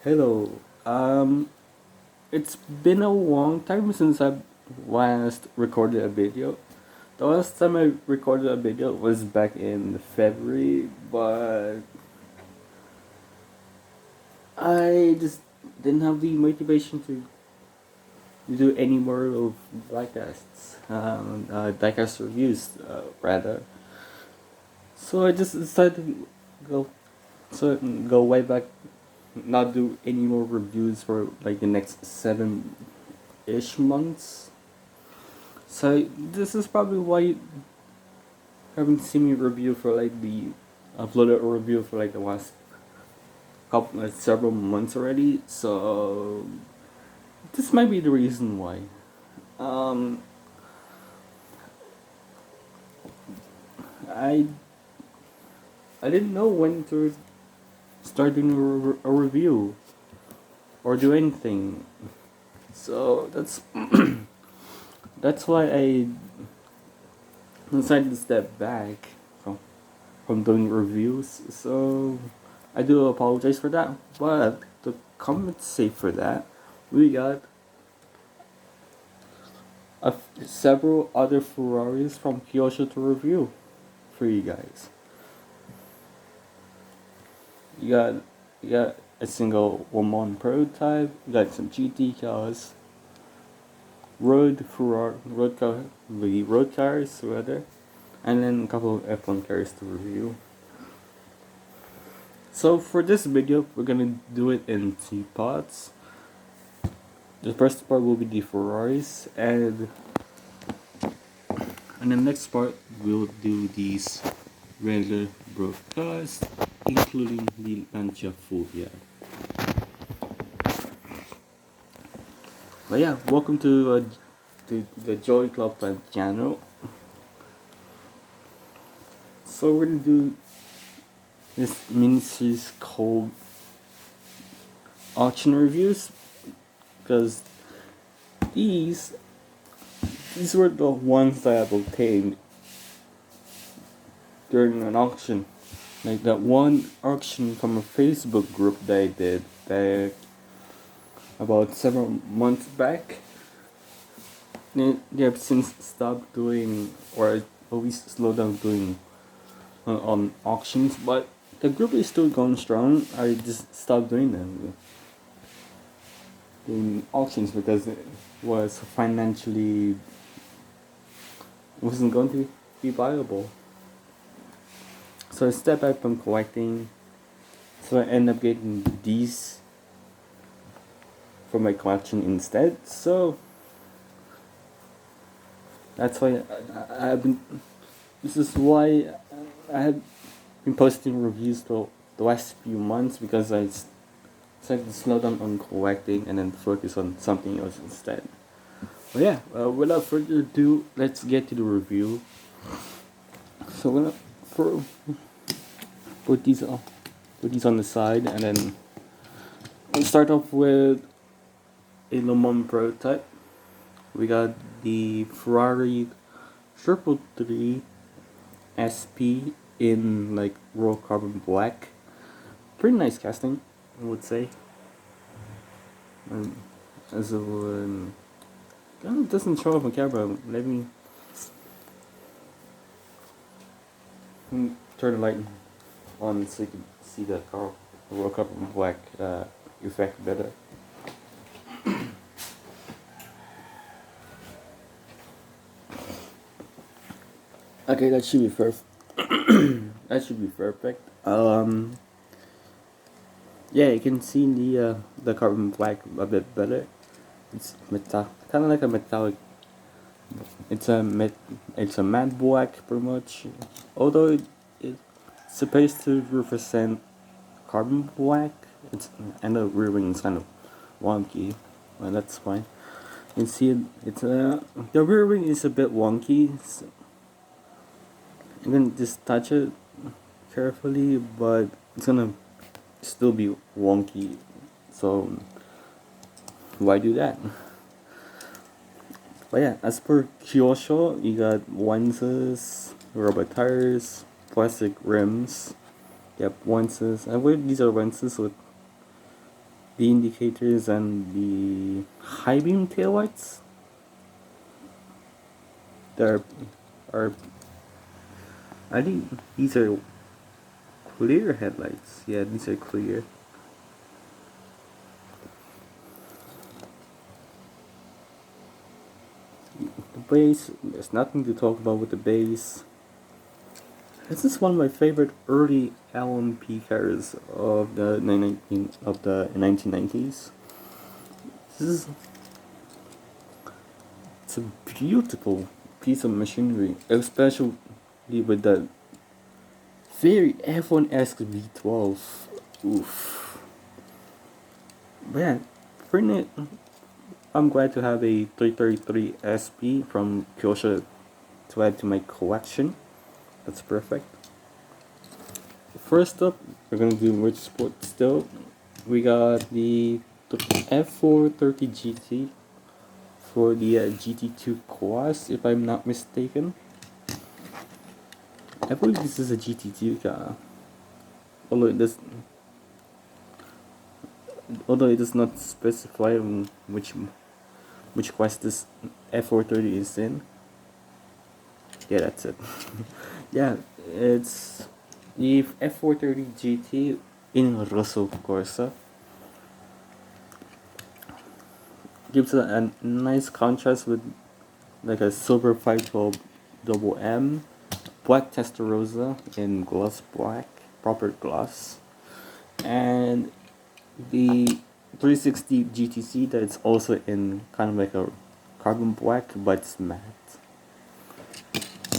Hello. It's been a long time since I last recorded a video. The last time I recorded a video was back in February, but I just didn't have the motivation to do any more of diecast reviews, rather. So I just decided to go way back, not do any more reviews for like the next 7-ish months. So this is probably why you haven't seen me review for like the uploaded a review for like the last several months already. So this might be the reason why. Um, I I didn't know when to start doing a review or do anything. So that's why I decided to step back from doing reviews. So I do apologize for that. But to compensate for that, we got several other Ferraris from Kyosho to review for you guys. You got a single one prototype. You got some GT cars, road cars rather, and then a couple of F1 cars to review. So for this video, we're gonna do it in 2 parts. The first part will be the Ferraris, and the next part we'll do these regular broadcasts, including the Lancia Fulvia. But yeah, welcome to the Joy Club channel. So we're gonna do this mini series called auction reviews, because these were the ones that I've obtained during an auction. Like that one auction from a Facebook group that I did back about several months back. They have since stopped doing, or at least slowed down doing on auctions, but the group is still going strong. I just stopped doing them in auctions because it was financially wasn't going to be viable. So I stepped back from collecting. So I ended up getting these for my collection instead. So that's why I've been. This is why I have been posting reviews the last few months, because I decided to slow down on collecting and then focus on something else instead. But yeah, without further ado, let's get to the review. So we're gonna put these on the side, and then we'll start off with a Le Mans prototype. We got the Ferrari F430 SP in like raw carbon black. Pretty nice casting, I would say. As it would, it doesn't show up on camera. Let me turn the light on so you can see the raw carbon black effect better. Okay, that should be perfect. That should be perfect. Yeah, you can see the carbon black a bit better. It's kind of like a metallic. It's a matte black, pretty much. Although it's supposed to represent carbon black, and the rear wing is kind of wonky. Well, that's fine. You can see the rear wing is a bit wonky. So you can just touch it carefully, but it's gonna still be wonky. So why do that? But yeah, as per Kyosho, you got lenses, rubber tires, plastic rims. Yep, lenses. I believe these are lenses with the indicators and the high beam taillights. There are, I think these are clear headlights. Yeah, these are clear. The base, there's nothing to talk about with the base. This is one of my favorite early LMP cars of the 1990s. This is It's a beautiful piece of machinery, especially with the very F1-esque V12. Oof. Man, pretty. I'm glad to have a 333 SP from Kyosho to add to my collection. That's perfect. First up, we're gonna do motorsport still. We got the F430 GT for the GT2 class, if I'm not mistaken. I believe this is a GT2 car, although it does not specify on which class this F430 is in. Yeah, that's it. Yeah, it's the F430 GT in Rosso Corsa. Gives a nice contrast with like a silver 512 double M, black Testarossa in gloss black, proper gloss, and the 360 GTC that's also in kind of like a carbon black but it's matte.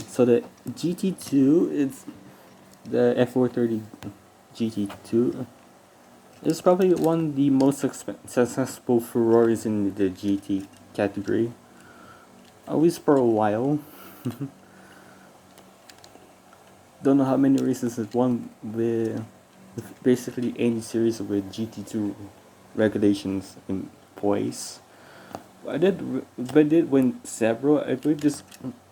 So the GT2, it's the F430 GT2. It's probably one of the most successful Ferraris in the GT category, at least for a while. Don't know how many races it won with basically any series with GT2 regulations in place. I did win several. I believe this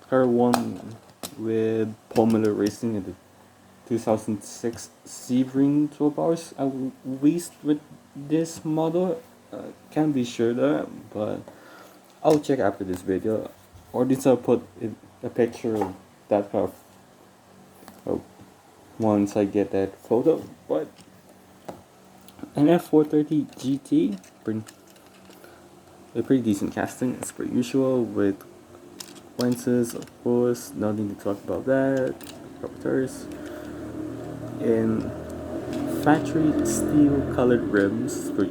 car won with Formula Racing in the 2006 Sebring 12 hours, at least with this model. Can't be sure though, but I'll check after this video, or this I'll put a picture of that car once I get that photo. But an F430 GT, a pretty decent casting as per usual, with lenses, of course, nothing to talk about that. Carburetors in factory steel colored rims for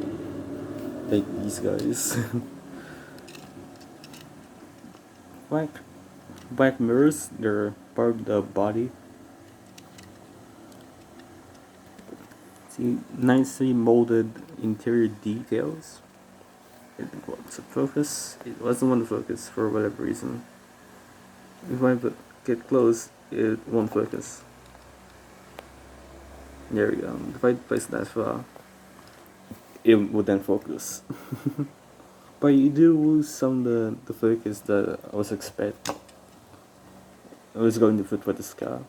like these guys. black mirrors, they're part of the body. See, nicely molded interior details. It wants to focus. It doesn't want to focus for whatever reason. If I get close, it won't focus. There we go. If I place that far, it would then focus. But you do lose some of the focus that I was expecting. I was going to put for this car.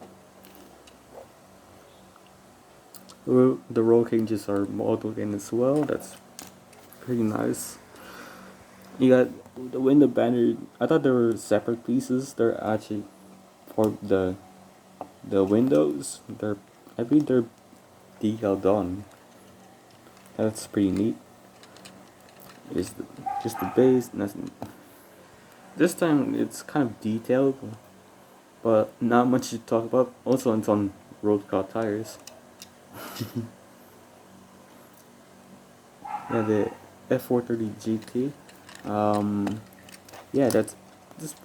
The roll cages are modeled in as well. That's pretty nice. You got the window banner. I thought they were separate pieces. They're actually for the windows. I believe they're decaled on. That's pretty neat. It's just the base. This time it's kind of detailed, but not much to talk about. Also, it's on road car tires. Yeah, the F430 GT. Yeah, that's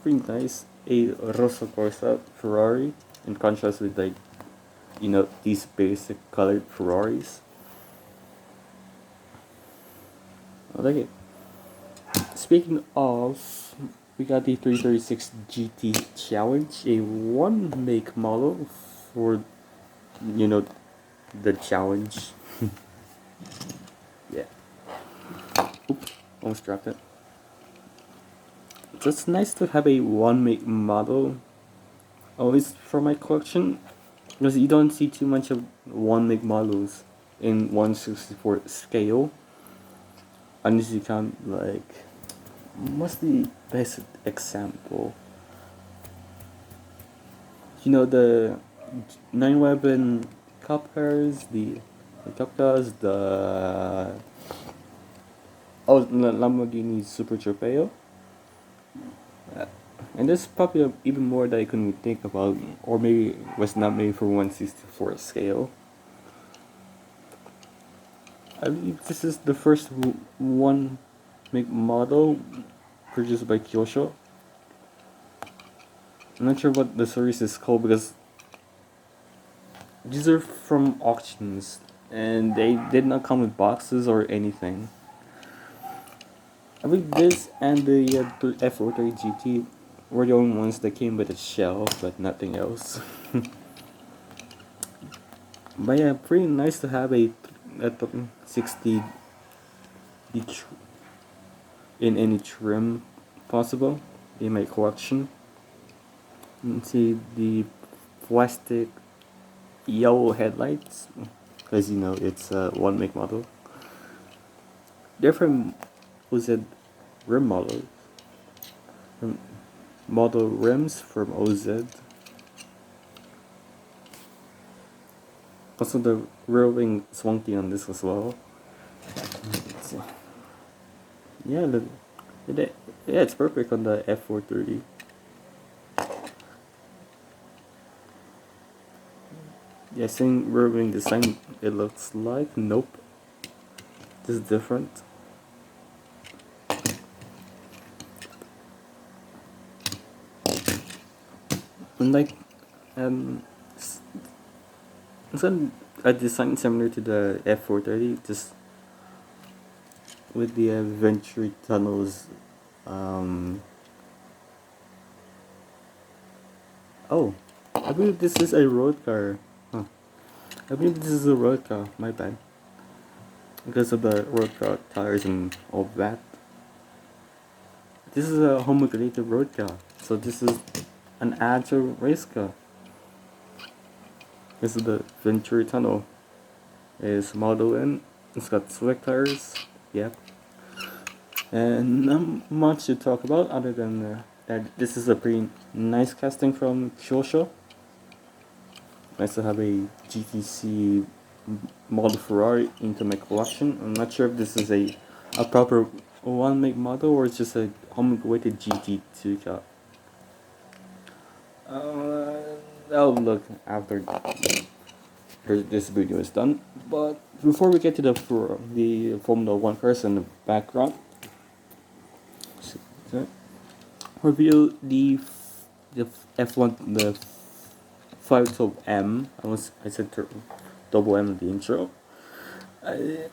pretty nice. A Rosso Corsa Ferrari, in contrast with like, these basic colored Ferraris. I like it. Speaking of, we got the 336 GT Challenge, a one make model for, the challenge. Yeah. Oops, almost dropped it. So it's nice to have a one make model always for my collection, because you don't see too much of one make models in 1/64 scale. honestly count like what's the best example? You know the 911 cop cars, the cop cars, the Lamborghini Super Trofeo. And there's probably even more that I couldn't think about, or maybe was not made for 1/64 scale. I believe this is the first one make model produced by Kyosho. I'm not sure what the series is called because these are from auctions and they did not come with boxes or anything. I believe this and the F430 GT were the only ones that came with a shell, but nothing else. But yeah, pretty nice to have a 60 each in any trim possible in my collection. You can see the plastic yellow headlights, as you know, it's a one make model. Different OZ rim models, model rims from OZ. Also, the rear wing swunky on this as well. Yeah, yeah, it's perfect on the F430. Yeah, same rear wing design. It looks like nope. This is different. And like, it's a design similar to the F430, just with the venturi tunnels. Oh, I believe this is a road car. Huh. I believe this is a road car. My bad. Because of the road car tires and all that. This is a homologated road car. So this is an agile race car. This is the Venturi Tunnel. It's Model N. It's got slick tires. Yep. And not much to talk about other than that this is a pretty nice casting from Kyosho. Nice to have a GTC model Ferrari into my collection. I'm not sure if this is a proper one make model or it's just a homologated GT2 car. I'll look after this video is done. But before we get to the Formula 1 cars in the background, review the F1, the 512M. I said double M in the intro. I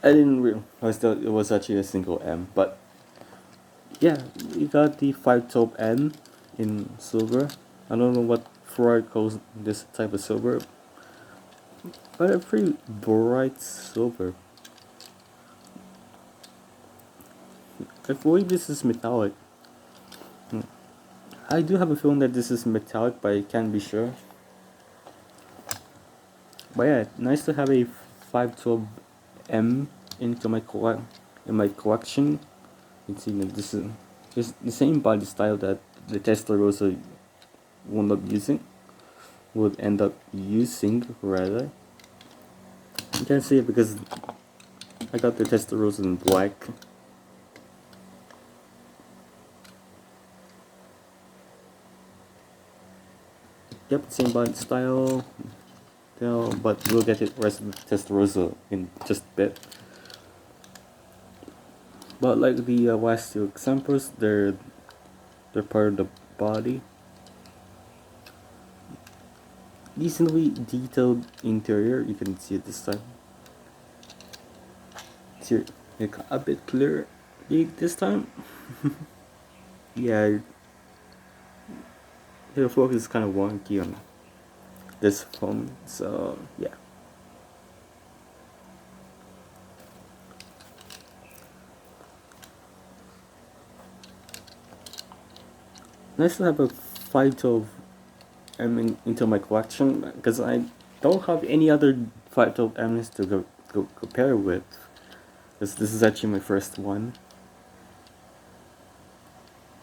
didn't realize that it was actually a single M, but yeah, we got the 512M in silver. I don't know what Ferrari calls this type of silver, but a pretty bright silver. I believe this is metallic. I do have a feeling that this is metallic, but I can't be sure. But yeah, nice to have a 512M into my collection. You can see that this is just the same body style that the Testarossa would end up using rather. You can't see it because I got the Testarossa in black. Yep, same body style. But we'll get it rest of the Testarossa in just a bit. But like the last two examples, they're part of the body. Decently detailed interior, you can see it this time. See it a bit clearer this time. Yeah, the focus is kind of wonky on this phone, so yeah. Nice to have a 512M into my collection because I don't have any other 512Ms to compare with. This is actually my first one.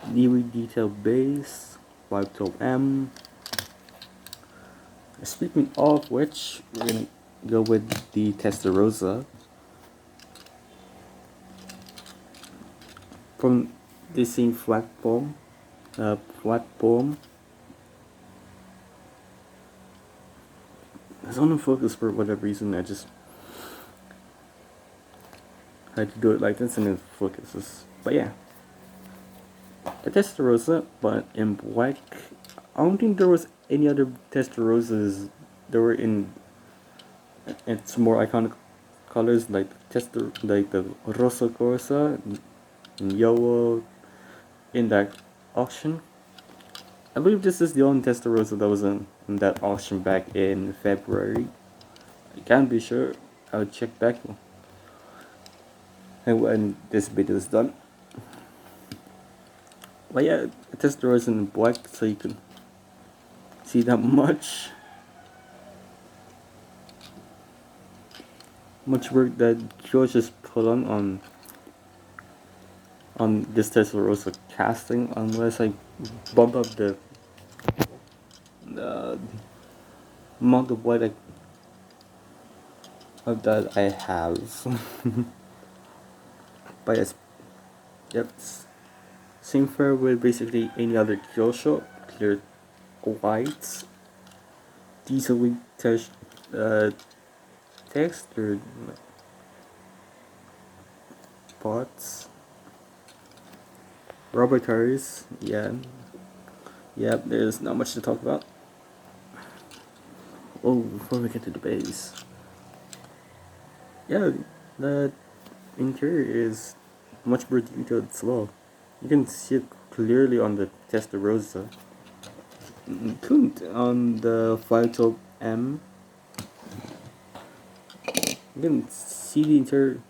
Nearly detailed base, 512M. Speaking of which, we're gonna go with the Testarossa from the same platform. It's on focus for whatever reason. I just had to do it like this and it focuses. But yeah, a Testarossa, but in black. I don't think there was any other Testarossas that were in its more iconic colors like the Rosa Corsa and yellow in that auction. I believe this is the only Testarossa that was in that auction back in February. I can't be sure. I'll check back and when this video is done. But yeah, Testarossa in black so you can see that much work that Kyosho just put on this Testarossa casting, unless I bump up the amount of white that I have. But yes, yep, same fare with basically any other Kyosho, clear whites, easily textured pots, rubber tires. Yep, there's not much to talk about. Oh, before we get to the base, yeah, the interior is much more detailed as well. You can see it clearly on the Testarossa. Couldn't on the 512M. You can see the interior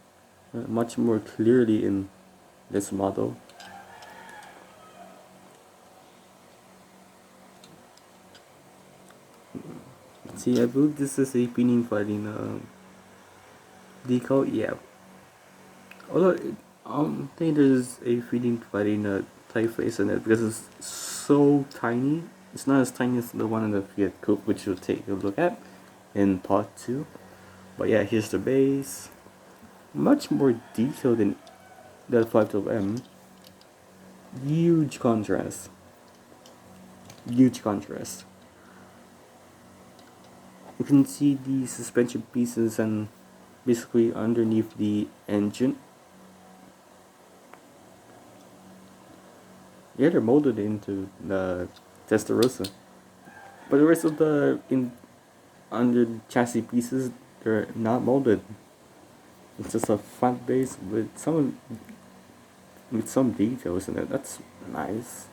much more clearly in this model. See, I believe this is a Pininfarina decal. Yeah. Although I don't think there's a Pininfarina typeface in it because it's so tiny. It's not as tiny as the one in the Fiat Coupe, which we'll take a look at in part 2. But yeah, here's the base. Much more detailed than the 512M. Huge contrast. Huge contrast. You can see the suspension pieces and basically underneath the engine. Yeah, they're molded into the Testarossa. But the rest of the under the chassis pieces, they're not molded. It's just a flat base with some details in it. That's nice.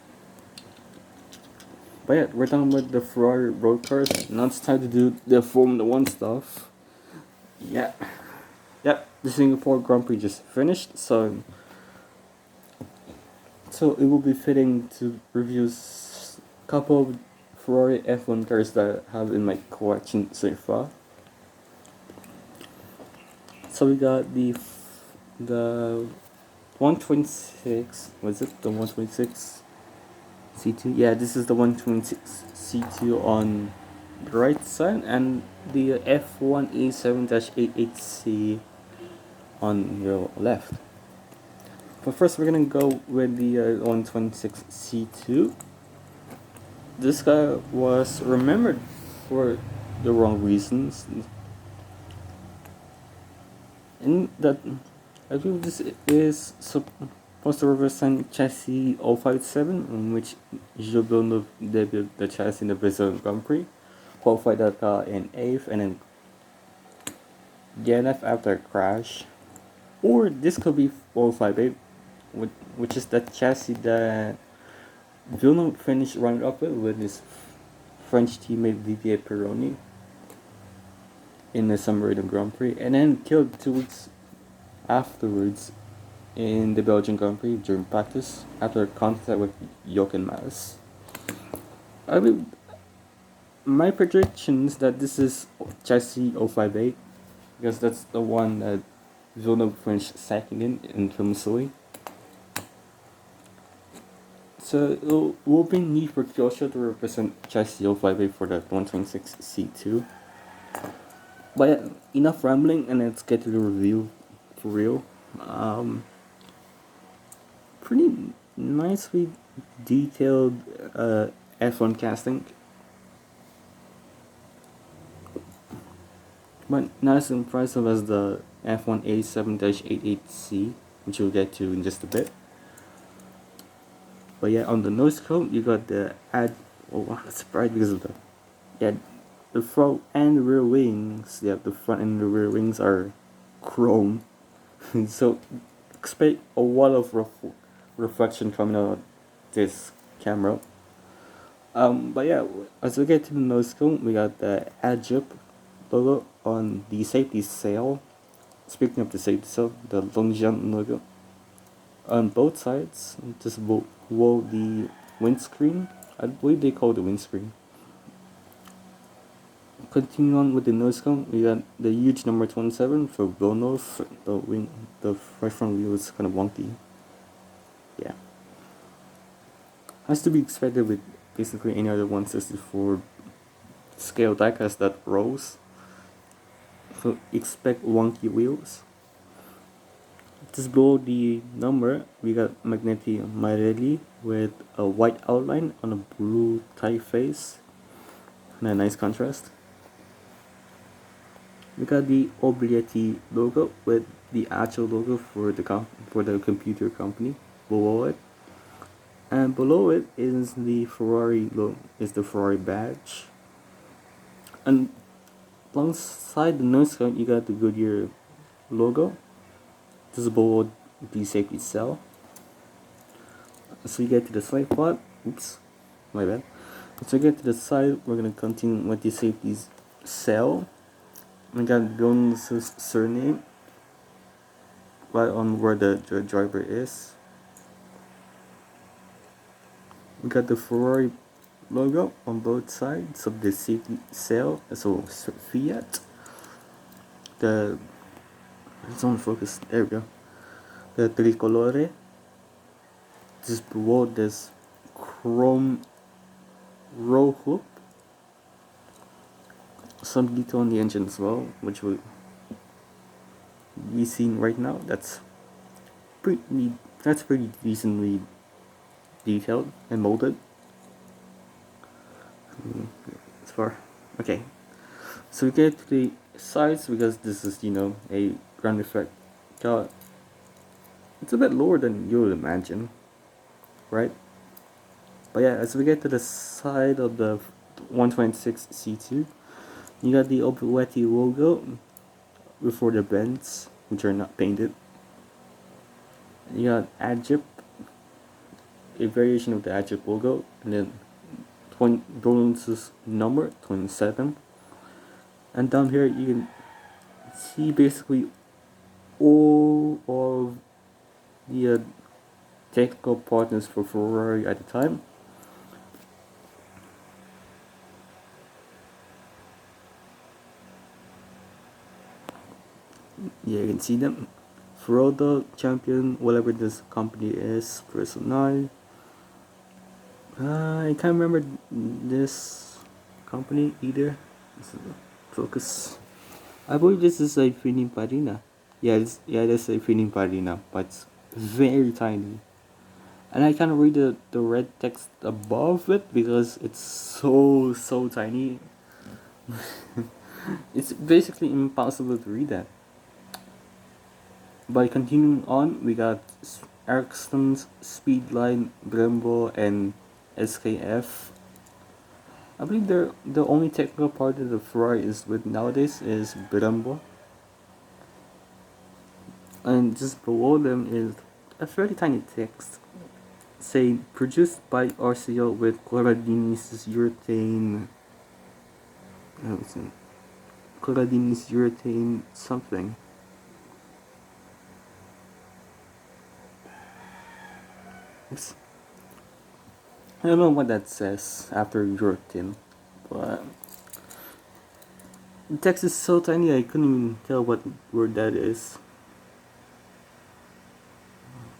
But yeah, we're done with the Ferrari road cars. Now it's time to do the Formula 1 stuff. Yeah. Yep, the Singapore Grand Prix just finished, so it will be fitting to review a couple of Ferrari F1 cars that I have in my collection so far. So we got the 126. Was it the 126 C2? Yeah, this is the 126 C2 on the right side, and the F1A7-88C on your left. But first, we're gonna go with the 126 C2. This guy was remembered for the wrong reasons. And that I believe this is supposed to represent chassis 057, in which Gilles Villeneuve debuted the chassis in the Brazilian Grand Prix, qualified that car in 8th, and then DNF after a crash. Or this could be 058, which is the chassis that Villeneuve finished running up with his French teammate Didier Pironi in the San Marino Grand Prix, and then killed 2 weeks afterwards in the Belgian Grand Prix during practice after contact with Jochen Mass. I mean, my prediction is that this is chassis 058 because that's the one that Villeneuve finished second in Film. So it will be neat for Kyosho to represent chassis 058 for the 126 C2. But yeah, enough rambling and let's get to the review for real. Pretty nicely detailed F1 casting, but not as impressive as the F1 A7-88C, which we'll get to in just a bit. But yeah, on the nose cone, you got the that's bright because of the front and the rear wings. Yeah, the front and the rear wings are chrome, so expect a lot of reflection coming out of this camera. But yeah, as we get to the nose cone, we got the Adjup logo on the safety sail. Speaking of the safety sail, the Longjian logo on both sides, just below the windscreen. I believe they call it the windscreen. Continuing on with the nose cone, we got the huge number 27 for Villeneuve. The right front wheel is kind of wonky. Yeah, has to be expected with basically any other 164 scale diecast that rolls. So expect wonky wheels. Just below the number, we got Magneti Marelli with a white outline on a blue typeface and a nice contrast. We got the Oblietti logo with the actual logo for the computer company below it, and below it is the Ferrari badge, and alongside the nose cone you got the Goodyear logo just below the safety cell. So you get to the side part. Oops, my bad. So you get to the side, we're gonna continue with the safety cell. We got Jones' surname right on where the driver is. We got the Ferrari logo on both sides of the safety cell, so Fiat. It's on focus. There we go. The tricolore. Just below this chrome row hoop. Some detail on the engine as well, which will be seen right now. That's pretty decently detailed and molded. As far okay, so we get to the sides because this is a ground effect car. It's a bit lower than you would imagine, right? But yeah, as we get to the side of the 126 C2, you got the Oblietti logo before the bends, which are not painted. You got Adjup, a variation of the Adjup logo, and then Dolan's number 27. And down here you can see basically all of the technical partners for Ferrari at the time. Yeah, you can see them. Frodo, champion, whatever this company is, Personal. I can't remember this company either. Focus. I believe this is a Pininfarina. Yeah, that's a Pininfarina, but it's very tiny. And I can't read the red text above it because it's so tiny. It's basically impossible to read that. By continuing on, we got Ericsson, Speedline, Brembo, and SKF. I believe the only technical part that the Ferrari is with nowadays is Brembo. And just below them is a fairly tiny text saying produced by RCO with Corradini's urethane. Corradini's urethane something. Oops. I don't know what that says after urethane, but the text is so tiny I couldn't even tell what word that is.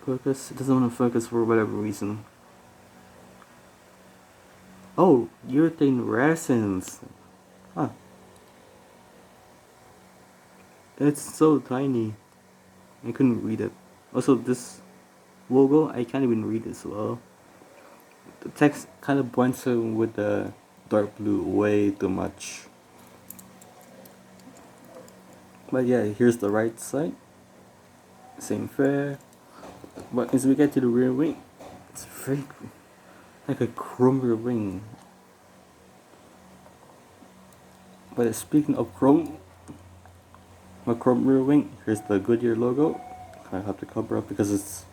focus. It doesn't want to focus for whatever reason. Oh, urethane resins. Huh. It's so tiny. I couldn't read it. Also, this logo, I can't even read as well. The text kind of blends in with the dark blue way too much. But yeah, here's the right side. Same fare. But as we get to the rear wing, it's very like a chrome rear wing. But speaking of chrome, my chrome rear wing, here's the Goodyear logo. I have to cover up because it's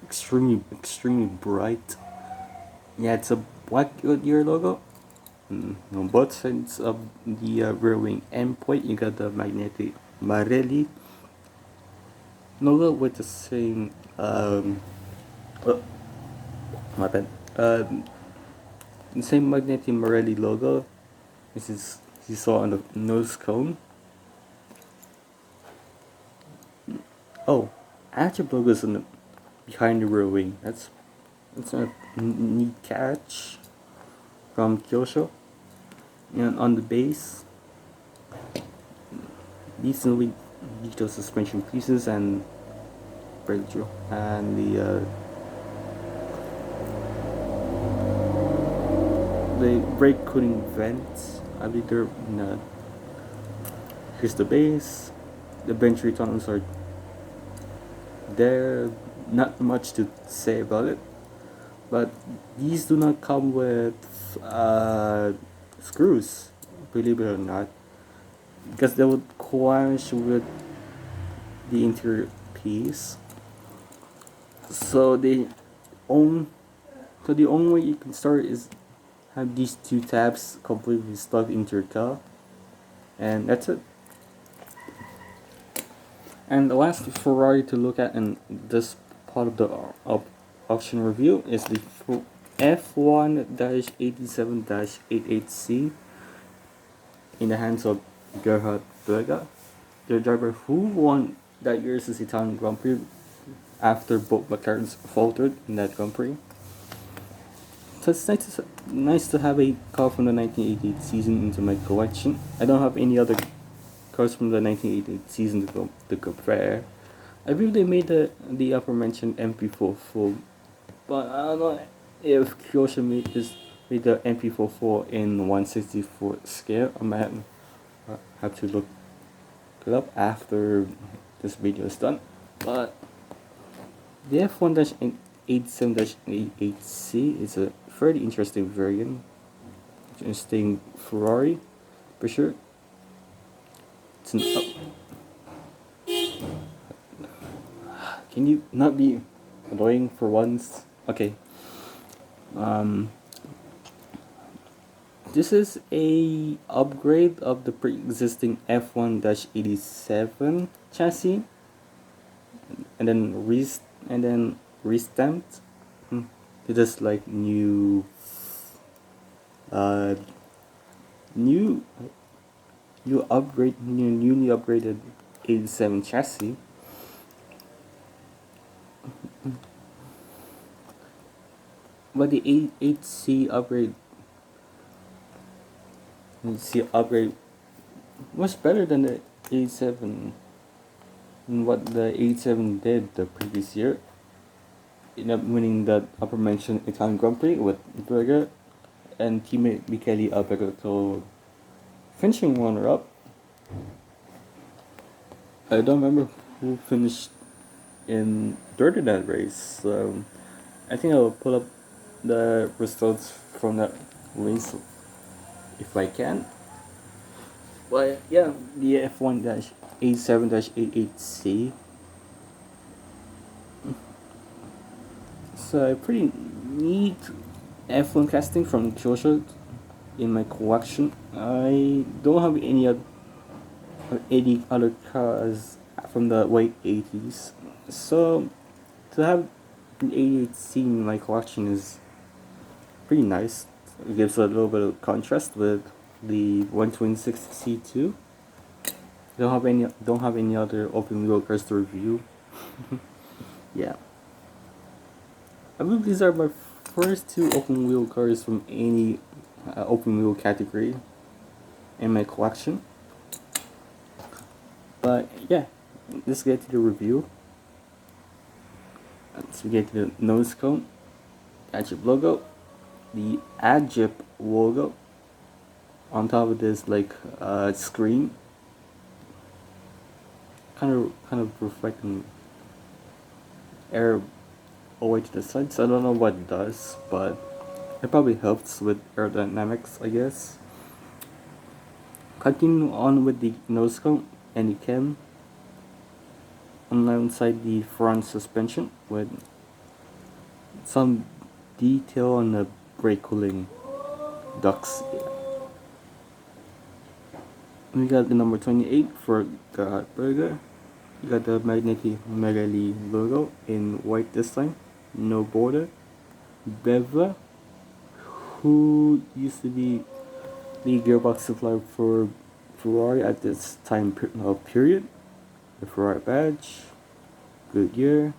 extremely bright. Yeah, it's a black Goodyear logo. On both sides of the rear wing endpoint, you got the magnetic Marelli logo with the same oh, my bad. The same magnetic Marelli logo. This is you saw on the nose cone. Oh, active logos on the behind the rear wing. That's a neat catch from Kyosho. And on the base, decently detailed suspension pieces and brake drill and the brake cooling vents. I believe they're here's the base. The venturi tunnels are there. Not much to say about it, but these do not come with screws, believe it or not, because they would clash with the interior piece. So the only way you can start is have these two tabs completely stuck into your car, and that's it. And the last Ferrari to look at in this part of the auction review is the F1-87-88C in the hands of Gerhard Berger, the driver who won that year's Italian Grand Prix after both McLarens faltered in that Grand Prix. So it's nice to have a car from the 1988 season into my collection. I don't have any other cars from the 1988 season to compare. I believe they made the aforementioned MP44, but I don't know if Kyosho made the MP44 in 1/64 scale. I might have to look it up after this video is done. But the F1-87-88C is a fairly interesting variant. Interesting Ferrari, for sure. It's an Can you not be annoying for once? Okay. This is a upgrade of the pre-existing F1-87 chassis, and then restamped. It is like newly upgraded 87 chassis. But the 8C upgrade was better than the 87. What the 87 did the previous year. Ended up winning that upper mentioned Italian Grand Prix with Berger and teammate Michele Alberto finishing runner-up. I don't remember who finished in third in that race, so I think I'll pull up the results from that race if I can. But yeah, the F1-87-88C. So a pretty neat F1 casting from Kyosho in my collection. I don't have any other cars from the late 80s. So to have an 88C in my collection is pretty nice. It gives a little bit of contrast with the 126 C2. Don't have any other open wheel cars to review. Yeah. I believe these are my first two open wheel cars from any open wheel category in my collection. But yeah, let's get to the review. So we get to the nose cone, Agip logo, the Agip logo on top of this like screen, kind of reflecting air away to the side. So I don't know what it does, but it probably helps with aerodynamics, I guess. Continue on with the nose cone and the cam alongside the front suspension with some detail on the brake cooling ducts. We got the number 28 for Gerhard Berger. You got the Magneti Merelli logo in white this time, no border. Beva, who used to be the gearbox supplier for Ferrari at this time period. The Ferrari badge, Goodyear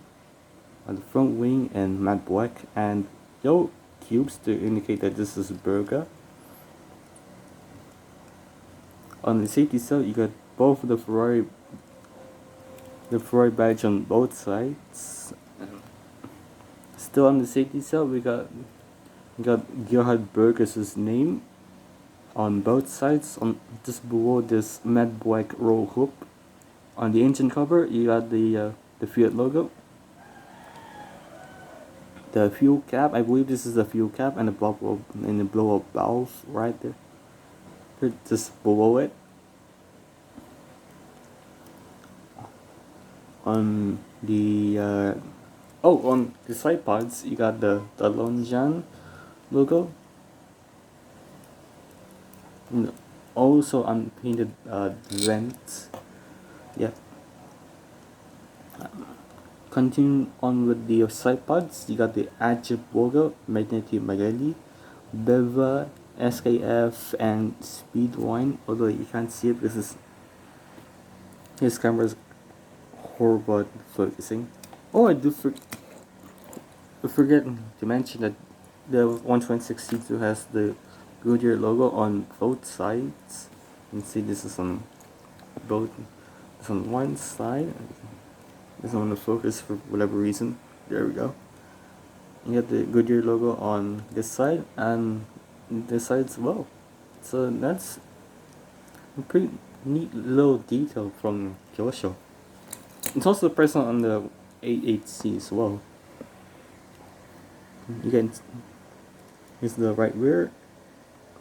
on the front wing, and matte black and yellow cubes to indicate that this is Berger. On the safety cell, you got both the Ferrari badge on both sides. Still on the safety cell, we got Gerhard Berger's name on both sides, on just below this matte black roll hoop. On the engine cover, you got the Fiat logo, the fuel cap. I believe this is the fuel cap, and the blow up valve right there. Just below it. On the on the side pods, you got the Lonjan logo. And also unpainted vents. Yep. Continue on with the side pods. You got the Agip logo, Magneti Marelli, Beva, SKF, and Speedwine. Although you can't see it because his camera's horrible at focusing. Oh, I forget to mention that the 126 C2 has the Goodyear logo on both sides. You can see this is on both. It's on one side. It's on the focus for whatever reason. There we go. You got the Goodyear logo on this side and this side as well. So that's a pretty neat little detail from Kyosho. It's also present on the 88C as well. You can, here's the right rear,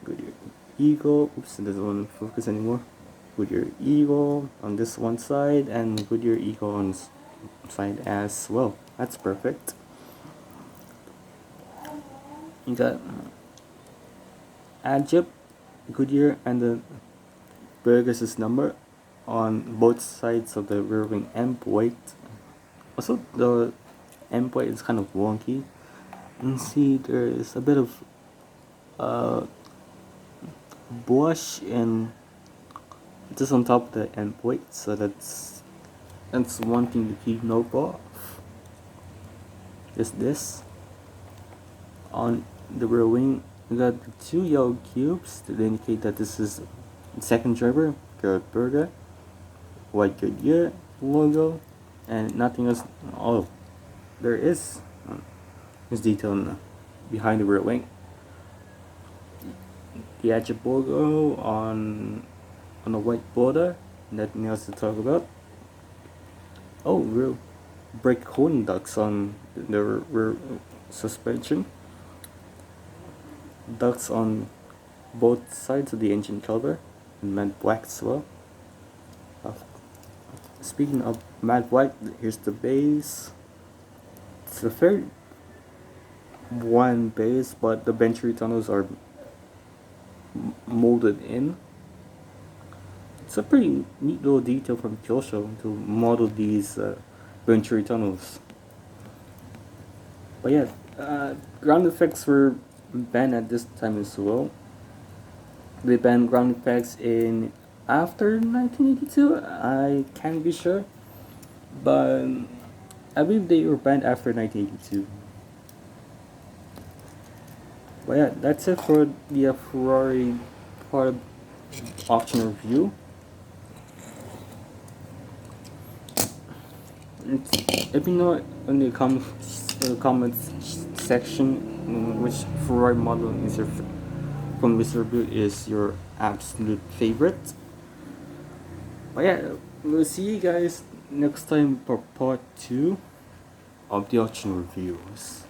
Goodyear Eagle. Oops, it doesn't want to focus anymore. Goodyear Eagle on this one side, and Goodyear Eagle on side as well. That's perfect. You got Agip, Goodyear, and the Berger's number on both sides of the rear wing end plate. Also, the end plate is kind of wonky. And see, there is a bit of blush and just on top of the end plate, so that's one thing to keep note of. Is this on the rear wing? We got the two yellow cubes to indicate that this is the second driver, Gerhard Berger. White Goodyear logo, and nothing else. Oh, there is this detail behind the rear wing. The Agip logo on a white border. Nothing else to talk about. Oh, real brake cooling ducts on the rear suspension. Ducts on both sides of the engine cover, and matte black as well. Speaking of matte black, here's the base. It's a fairly one base, but the venturi tunnels are molded in. It's a pretty neat little detail from Kyosho to model these venturi tunnels. But yeah, ground effects were banned at this time as well. They banned ground effects in after 1982. I can't be sure, but I believe they were banned after 1982. But yeah, that's it for the Ferrari part of auction review. Let me know in the comments section which Ferrari model is your from this review is your absolute favorite. But yeah, we'll see you guys next time for part 2 of the auction reviews.